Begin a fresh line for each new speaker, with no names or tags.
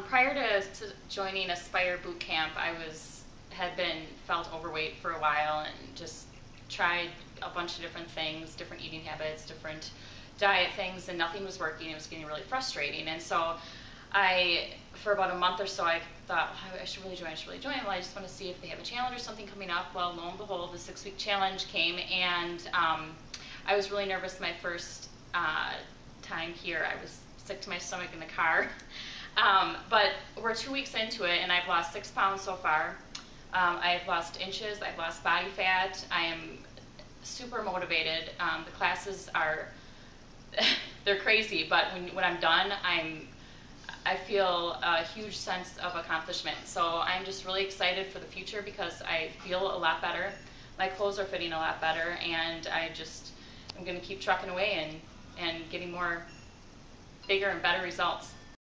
Prior to joining Aspire Boot Camp, had been felt overweight for a while and just tried a bunch of different things, different eating habits, different diet things, and nothing was working. It was getting really frustrating. And so for about a month or so, I thought, I should really join. Well, I just want to see if they have a challenge or something coming up. Well, lo and behold, the 6-week challenge came, and I was really nervous my first time here. I was sick to my stomach in the car. But we're 2 weeks into it, and I've lost 6 pounds so far. I've lost inches, I've lost body fat. I am super motivated. The classes are, they're crazy, but when I'm done, I feel a huge sense of accomplishment. So I'm just really excited for the future because I feel a lot better. My clothes are fitting a lot better, and I'm going to keep trucking away and getting bigger and better results.